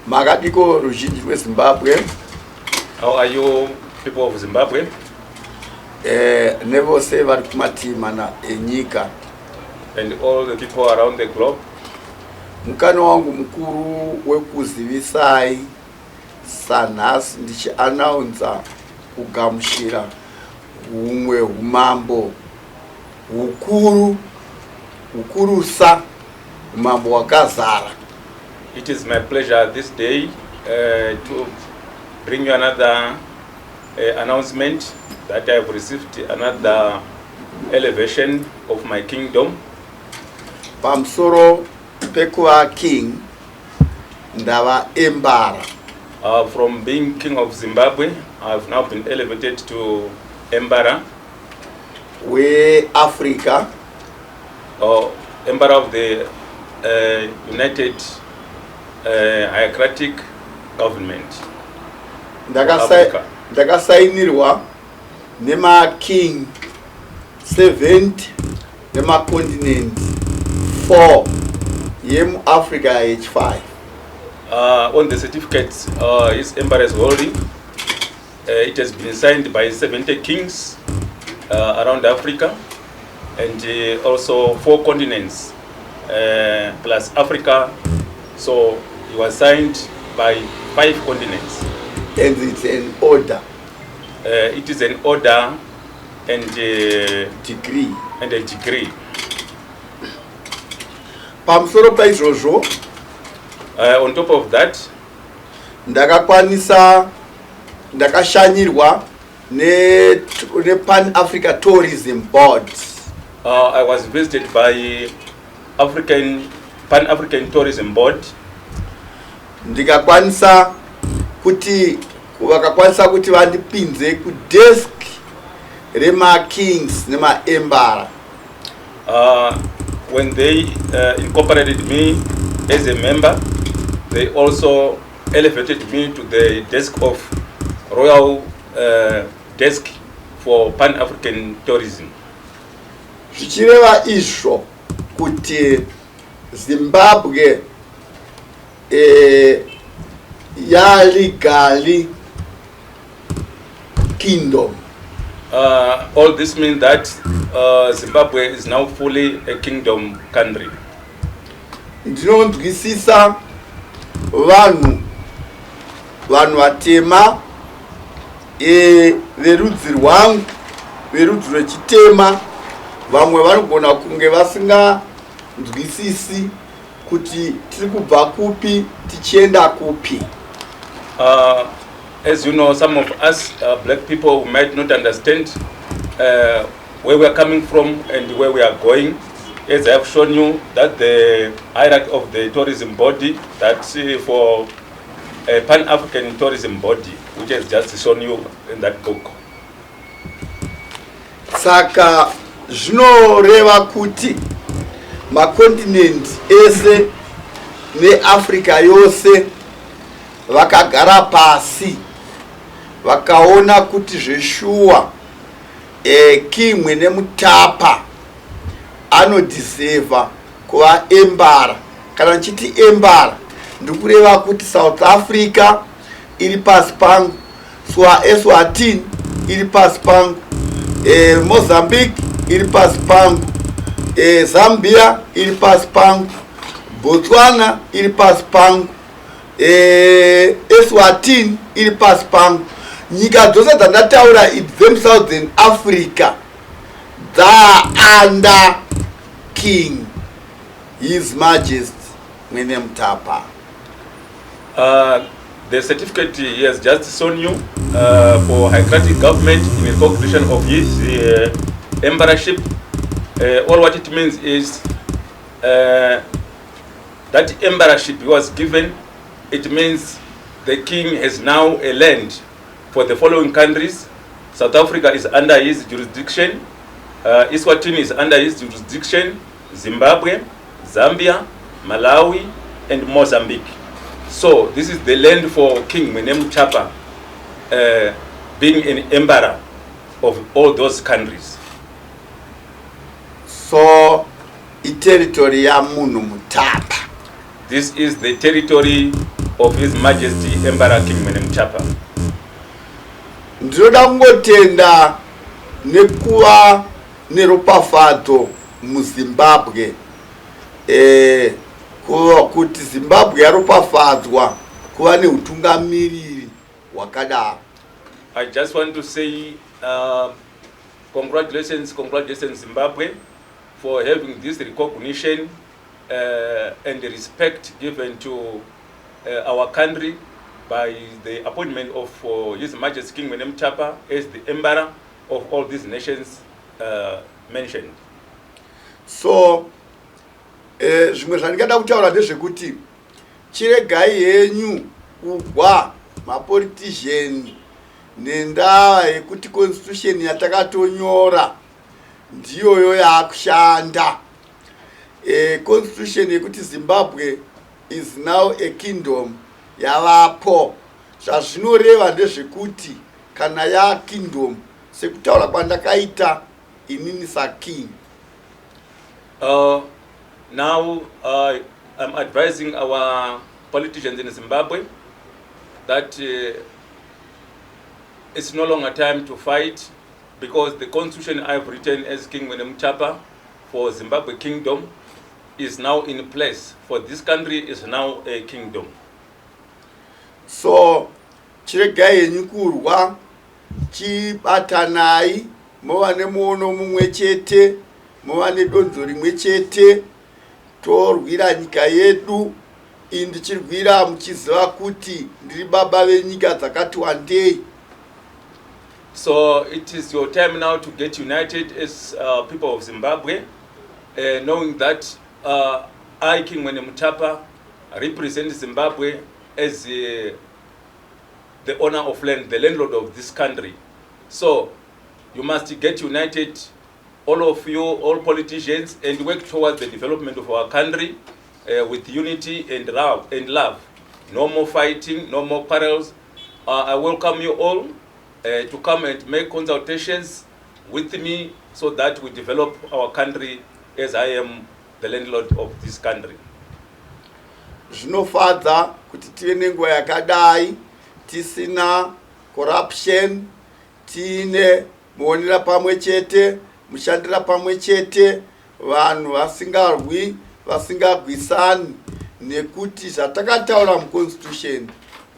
Makadiko ruzhinji rweZimbabwe. How are you people of Zimbabwe? Nevose vari kumatima enyika. And all the people around the globe. Mukana wangu mukuru wekuzivisai sanhasi ndichianaunza kugamushira humwe humambo hukurusa humambo wakazara. It is my pleasure this day to bring you another announcement that I have received another elevation of my kingdom. Pamsoro pekuva king ndava embara. From being king of Zimbabwe, I have now been elevated to Embara. We Africa. Embara of the United Hieratic Government. Ndakasainirwa nema king 70 nema continent 4 yemu Africa H5. On the certificate his Embara is holding, it has been signed by 70 kings around Africa, and also 4 continents plus Africa. So it was signed by 5 continents. And it's an order. It is an order and a degree. Pamsoro paizvozvo, on top of that, ndakashanyirwa ne Pan-African Tourism Board. I was visited by Pan-African Tourism Board. Ndikakwanisa kuti vandipinze kudesk rema kings nema embara. When they incorporated me as a member, they also elevated me to the desk of Royal Desk for Pan-African Tourism. Zvichireva izvo kuti Zimbabwe legally kingdom. All this means that Zimbabwe is now fully a kingdom country. Ndinonzwisisa vanhu vatema verudzi rwangu, verudzi rwechitema, vamwe vanogona kunge vasinganzwisisi kuti tiri kubva kupi tichienda kupi. As you know, some of us black people might not understand where we are coming from and where we are going. As I have shown you that the hierarchy of the tourism body, that's for a Pan-African tourism body, which has just shown you in that book. Saka zvinoreva kuti makontinent ese neAfrica yose vakagara pasi vakaona kuti zveshuwa king Munhumutapa anodiseva kuva embara. Kana nchiti embara ndikureva kuti South Africa iri pasi pangu, Eswatini iri pasi pangu, Mozambique iri pasi pangu, Zambia iri pasi pangu, Botswana iri pasi pangu, Eswatini iri pasi pangu. Nyika dzose dzandataura them Southern Africa are under King His Majesty Munhumutapa. The certificate he has just shown you for hieratic government in recognition of his emperorship. All what it means is that emperorship he was given. It means the king has now a land for the following countries. South Africa is under his jurisdiction. Eswatini is under his jurisdiction. Zimbabwe, Zambia, Malawi, and Mozambique. So this is the land for King Munhumutapa, being an emperor of all those countries. So, territory ya Munhumutapa. This is the territory of His Majesty Emperor King Munhumutapa. Ndinoda kungotenda nekuva neropafadzo muZimbabwe, kuti Zimbabwe yaropafadzwa kuva neutungamiriri hwakadaro. I just want to say congratulations Zimbabwe for having this recognition and the respect given to our country by the appointment of His Majesty King Munhumutapa as the Emperor of all these nations mentioned. So zvimwe zvandingada kutaura ndezvekuti chiregai henyu kugwa mapolitician nendaa yekuti constitution yatakatonyora ndiyoyo yakushanda. Constitution yekuti Zimbabwe is now a kingdom yavapo. Zvazvinoreva ndezvekuti kana ya kingdom sekutaura kwandakaita inini saking. Now I'm advising our politicians in Zimbabwe that it's no longer time to fight, because the constitution I've written as King Munhumutapa for Zimbabwe Kingdom is now in place. For this country is now a kingdom. So chiregai henyu kurwa, chibatanai, mova nemuono mumwe chete, mova nedonzo rimwe chete, torwira nyika yedu. Ndichirwira muchiziva kuti ndiri baba venyika dzakati wandei. So it is your time now to get united as people of Zimbabwe, knowing that I, King Munhumutapa, represent Zimbabwe as the owner of land, the landlord of this country. So you must get united, all of you, all politicians, and work towards the development of our country with unity and love. No more fighting, no more quarrels. I welcome you all to come and make consultations with me so that we develop our country as I am the landlord of this country. Zvinofadza kuti tive nenguva yakadai tisina corruption, tiine muonera pamwe chete, mushandira pamwe chete, vanhu vasingarwi, vasingagwisani, nekuti zvatakataura muconstitution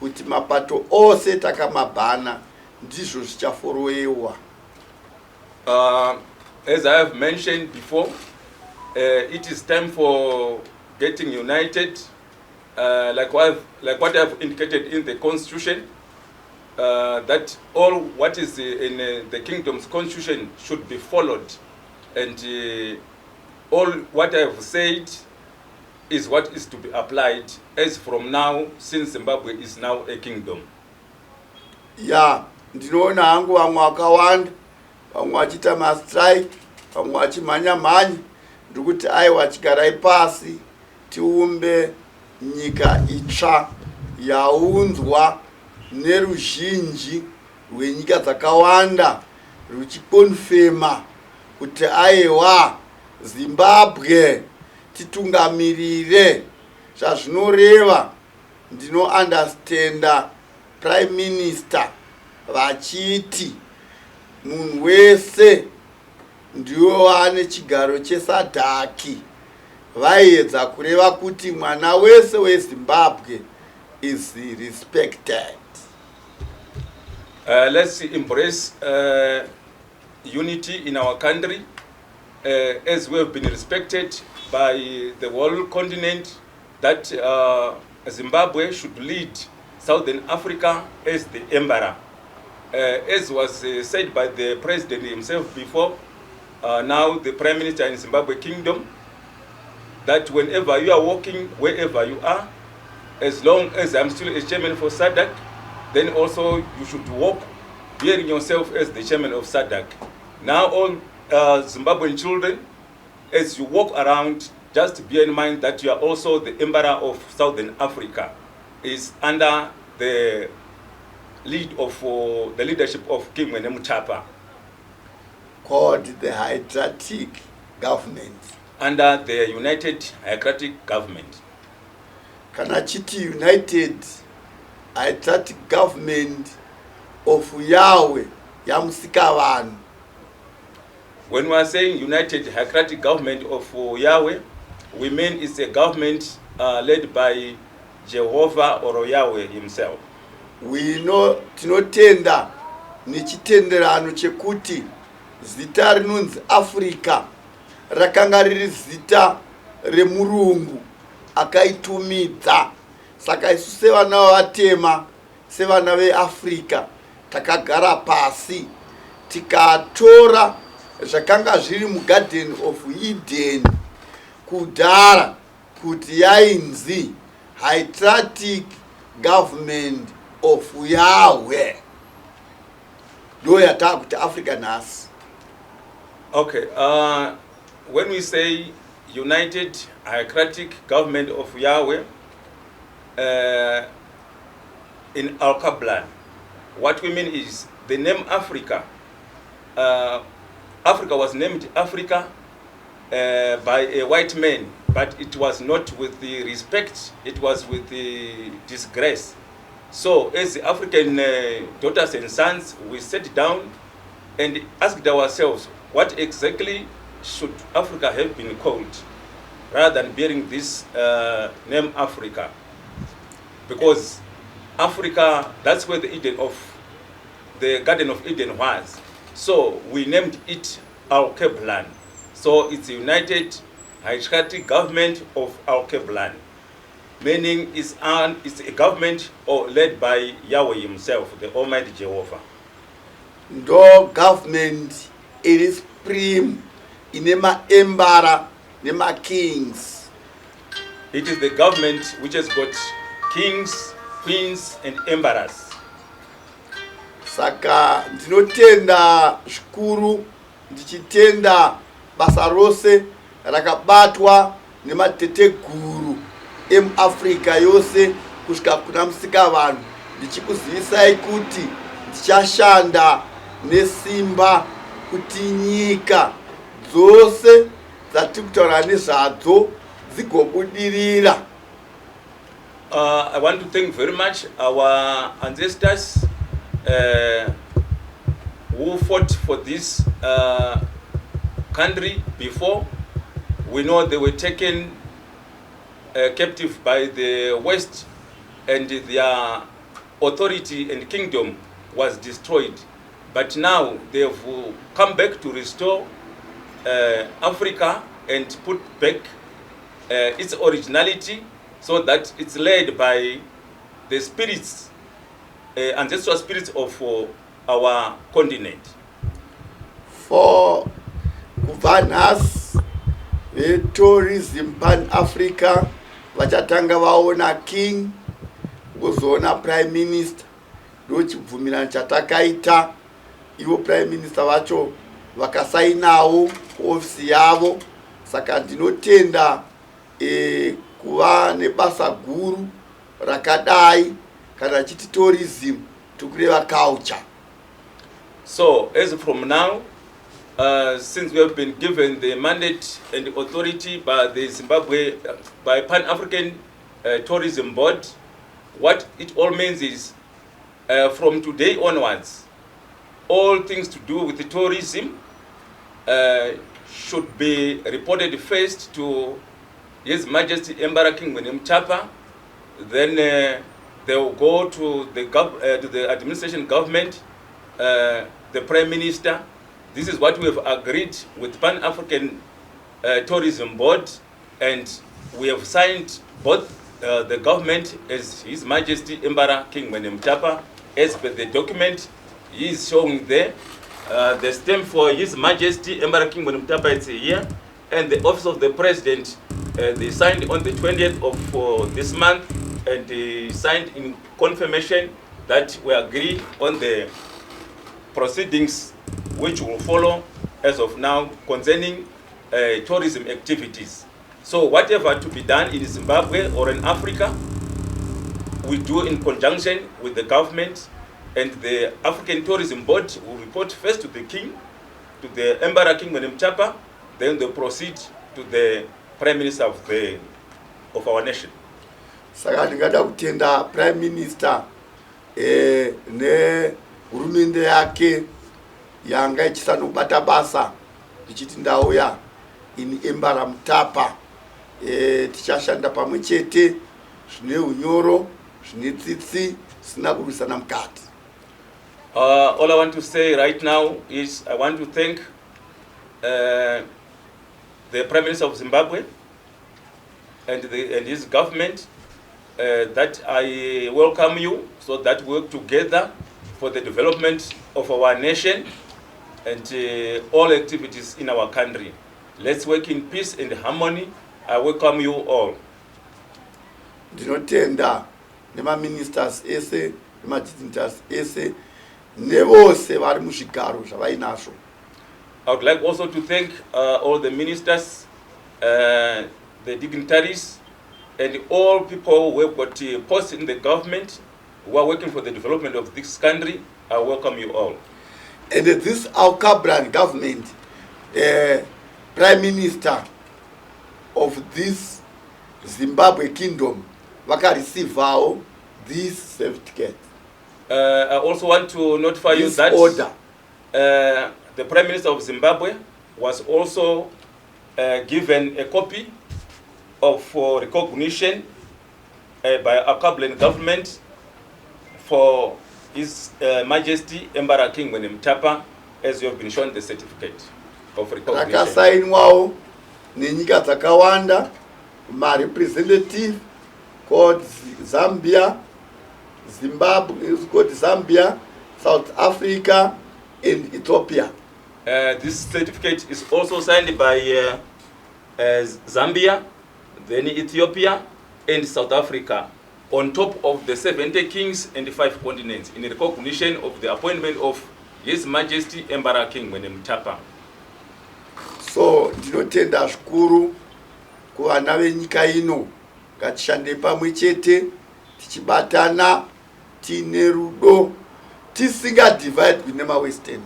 kuti mapato ose takamabhana ndizvo zvichaforowewa. As I have mentioned before, it is time for getting united, like what I have indicated in the constitution, that all what is in the kingdom's constitution should be followed, and all what I have said is what is to be applied as from now, since Zimbabwe is now a kingdom. Yeah, ndinoona hangu vamwe vakawanda, vamwe vachita mastrike, vamwe vachimhanya-mhanya, ndikuti aiwa chigarai pasi tiumbe nyika itsva yaunzwa neruzhinji rwenyika dzakawanda ruchikonfema kuti aiwa Zimbabwe titungamirire. Zvazvinoreva ndinounderstanda Prime Minister vachiti munhu wese ndiwo ane chigaro chesadhaki. Vaiedza kureva kuti mwana wese weZimbabwe is respected. Let's embrace unity in our country, as we have been respected by the whole continent, that Zimbabwe should lead Southern Africa as the emperor. As was said by the president himself before, now the Prime Minister in Zimbabwe Kingdom, that whenever you are walking, wherever you are, as long as I'm still a chairman for SADC, then also you should walk bearing yourself as the chairman of SADC. Now all Zimbabwean children, as you walk around, just bear in mind that you are also the emperor of Southern Africa, is under the lead of the leadership of King Munhumutapa, called the Hieratic Government. Under the United Hieratic Government. kana chiti United Haitiatic Government of Yahweh yamusikavanhu. When we are saying United Haitiatic Government of Yahweh, we mean it's a government led by Jehovah or Yahweh himself. We know tinotenda nechitenderano chekuti zita rinonzi Africa rakanga riri zita remurungu akaitumidza. Saka isu sevana vavatema, sevana veAfrica, takagara pasi tikatora zvakanga zviri muGarden of Eden kudhara kuti yainzi Haitiatic Government of Yahweh. Ndo yatava kuti Africa nhasi. Okay, when we say United Haitiatic Government of Yahweh in our Kabbalah, what we mean is the name Africa. Africa was named Africa by a white man, but it was not with the respect, it was with the disgrace. So as African daughters and sons, we sat down and asked ourselves, what exactly should Africa have been called, rather than bearing this name Africa? Because Africa, that's where the Garden of Eden was. So we named it our Kabbalah. So it's the United Haitiatic Government of our Kabbalah, meaning it's a government led by Yahweh himself, the Almighty Jehovah. Ndo government it is supreme inema embara nema kings. It is the government which has got kings, queens and emperors. Saka ndinotenda zvikuru ndichitenda basa rose rakabatwa nemateteguru emuAfrica yose kusvika kuna musikavanhu. Ndichikuzivisai kuti ndichashanda nesimba kuti nyika dzose dzatiri kutaura nezvadzo dzigobudirira. I want to thank very much our ancestors who fought for this country before. We know they were taken captive by the West, and their authority and kingdom was destroyed. But now they have come back to restore Africa and put back its originality, so that it's led by the spirits, ancestral spirits of our continent. For governors, tourism pan-Africa, vachatanga vaona king, vozoona prime minister, ndochibvumirano chatakaita. Ivo prime minister vacho vakasainawo ofisi yavo. Saka ndinotenda kuva nebasa guru rakadai kana chiti tourism tukureva culture. So as from now, since we have been given the mandate and the authority by the Zimbabwe, by Pan-African Tourism Board, what it all means is from today onwards, all things to do with the tourism should be reported first to His Majesty Emperor King Munhumutapa. Then they will go to the administration government, the Prime Minister. This is what we have agreed with Pan-African Tourism Board, and we have signed both the government as His Majesty Emperor King Munhumutapa, as per the document he is showing there. The stamp for His Majesty Emperor King Munhumutapa is here, and the office of the President, they signed on the 20th of this month, and they signed in confirmation that we agree on the proceedings which will follow as of now concerning tourism activities. So whatever to be done in Zimbabwe or in Africa, we do in conjunction with the government, and the African Tourism Board will report first to the King, to the Emperor King Munhumutapa, then they proceed to the Prime Minister of our nation. Saka ndingada kutenda Prime Minister nehurumende yake yanga ichisanobata basa ichiti ndauya ini Embara Mutapa tichashanda pamwe chete zvine unyoro zvine tsitsi sina kurwisana mukati. All I want to say right now is I want to thank the Prime Minister of Zimbabwe and his government that I welcome you so that we work together for the development of our nation and all activities in our country. Let's work in peace and harmony. I welcome you all. Ndinotenda nema ministers ese, nema dignitaries ese, nevose vari muzvigaro zvavainazvo. I would like also to thank all the ministers, the dignitaries, and all people who have got posts in the government who are working for the development of this country. I welcome you all. And this our Cabran government, Prime Minister of this Zimbabwe kingdom, vaka receive this certificate. I also want to notify you that order. The Prime Minister of Zimbabwe was also given a copy of recognition by a Cabran government for His Majesty Embara King Munhumutapa, as you have been shown the certificate of recognition. Rakasainwawo nenyika dzakawanda, my representative called Zambia, Zimbabwe is called Zambia, South Africa, and Ethiopia. This certificate is also signed by Zambia, then Ethiopia, and South Africa, on top of the 70 kings and the 5 continents, in recognition of the appointment of His Majesty Embara King Munhumutapa. So, ndinotenda zvikuru kuvana venyika ino, ngatishande pamwe chete, tichibatana, tine rudo, tisinga divide kunema Western.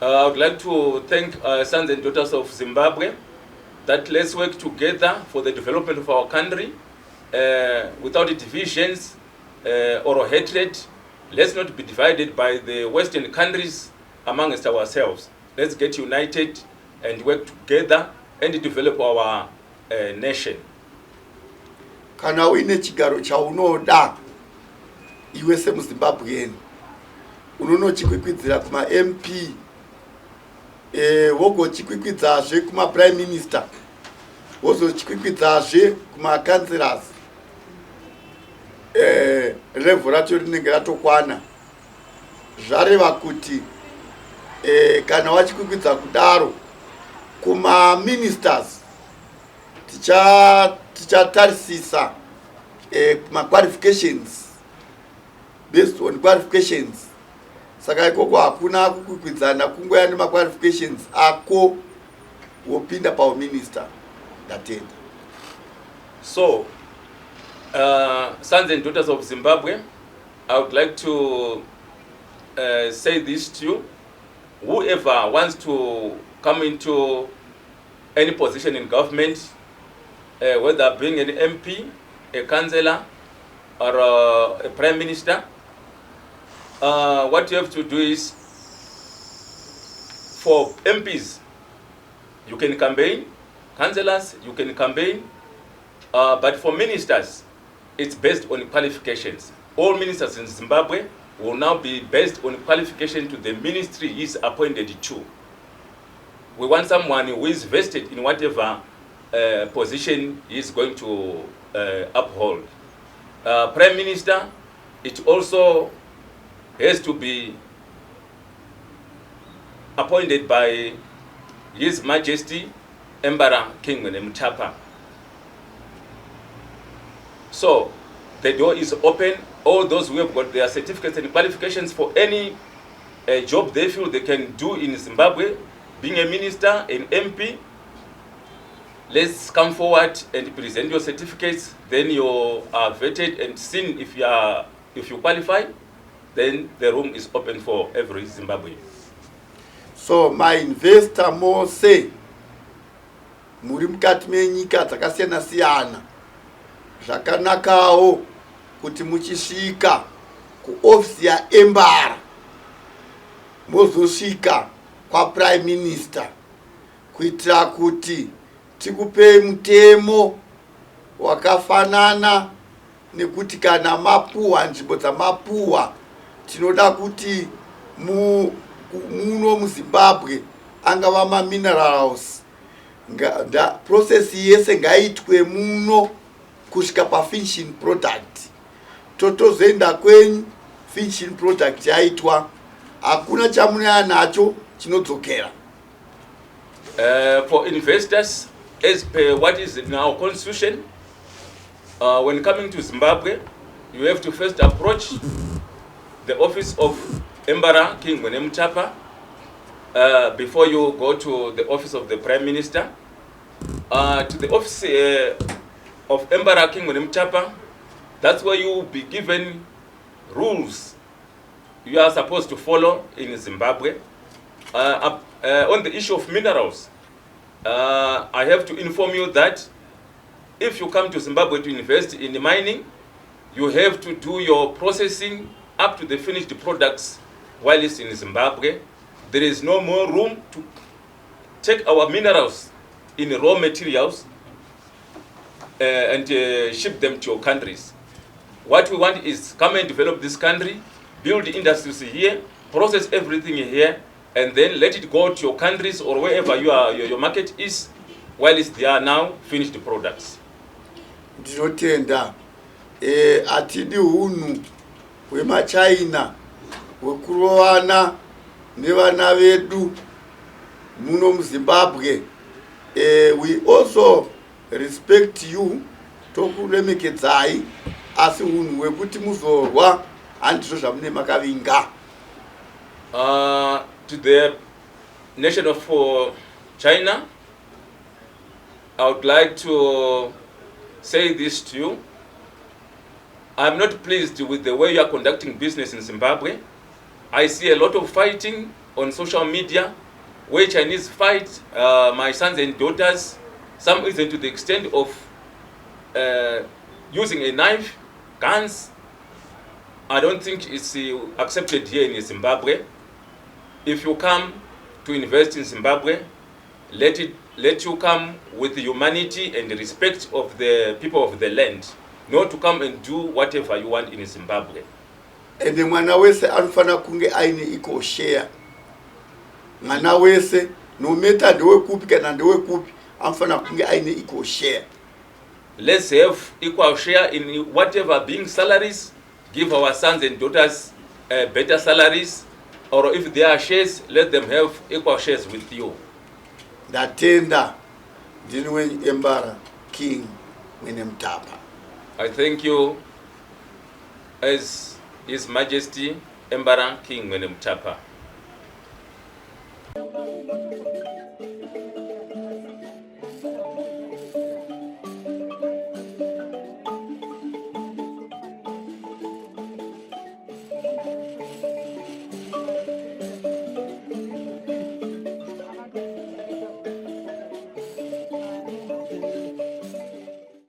I would like to thank sons and daughters of Zimbabwe that let's work together for the development of our country without divisions or hatred. Let's not be divided by the Western countries amongst ourselves. Let's get united and work together and develop our nation. Kana uine chigaro chaunoda iwe semuZimbabwean unonochikwikwidza kuma MP wogochikwikwidza kuma Prime Minister wozochikwikwidza kuma councillors level racho rinenge ratokwana zvareva kuti kana wachikwikwidza kudaro kuma ministers tichatarisisa kuma qualifications based on qualifications. Saka ikoko hakuna kukwikwidzana kungoya nema qualifications ako wopinda pa minister datenda. So sons and daughters of Zimbabwe, I would like to say this to you. Whoever wants to come into any position in government, whether being an MP, a councillor, or a prime minister, what you have to do is, for MPs, you can campaign, councillors, you can campaign, but for ministers, it's based on qualifications. All ministers in Zimbabwe will now be based on qualification to the ministry he is appointed to. We want someone who is vested in whatever position he is going to uphold. Prime Minister, it also has to be appointed by His Majesty Embara King Munhumutapa. So the door is open. All those who have got their certificates and qualifications for any job they feel they can do in Zimbabwe, being a minister, an MP, let's come forward and present your certificates. Then you are vetted and seen if you qualify. Then the room is open for every Zimbabwean. So my investor more say muri mukati menyika dzakasiyana siyana zvakanakawo kuti muchisvika kuofisi yaembara mozosvika kwaprime minister kuitira kuti tikupei mutemo wakafanana nekuti kana mapuwa nzvimbo dzamapuwa tinoda kuti muno muZimbabwe angava maminerals process yese ngaitwe muno kusvika pafinishing product. Totozoenda kwenyu finishing product yaitwa, hakuna chamunaya nacho chinodzokera. For investors, as per what is in our constitution, when coming to Zimbabwe, you have to first approach the office of Embara King Munhumutapa before you go to the office of the Prime Minister. To the office of Embara King Munhumutapa, that's where you will be given rules you are supposed to follow in Zimbabwe. On the issue of minerals, I have to inform you that if you come to Zimbabwe to invest in mining, you have to do your processing up to the finished products while it's in Zimbabwe. There is no more room to take our minerals in raw materials and ship them to your countries. What we want is come and develop this country, build industries here, process everything here, and then let it go to your countries or wherever your market is, while it's there now finished products. Ndinotenda atidi hunu wemachina wekurovana nevana vedu muno muZimbabwe. We also respect you, tokuremekedzai, asi hunu wekuti muzorwa handizvo zvamune makavinga. To the nation of China, I would like to say this to you. I'm not pleased with the way you are conducting business in Zimbabwe. I see a lot of fighting on social media, where Chinese fight my sons and daughters, some even to the extent of using a knife, guns. I don't think it's accepted here in Zimbabwe. If you come to invest in Zimbabwe, let you come with humanity and respect of the people of the land, not to come and do whatever you want in Zimbabwe. And the mwana wese anufana kunge aine equal share. Mwana wese, no matter ndewe kupi kana ndewe kupi, anufana kunge aine equal share. Let's have equal share in whatever being salaries. Give our sons and daughters better salaries, or if they are shares, let them have equal shares with you. Ndatenda ndinwe Embara King Munhumutapa. I thank you as His Majesty Embara King Munhumutapa.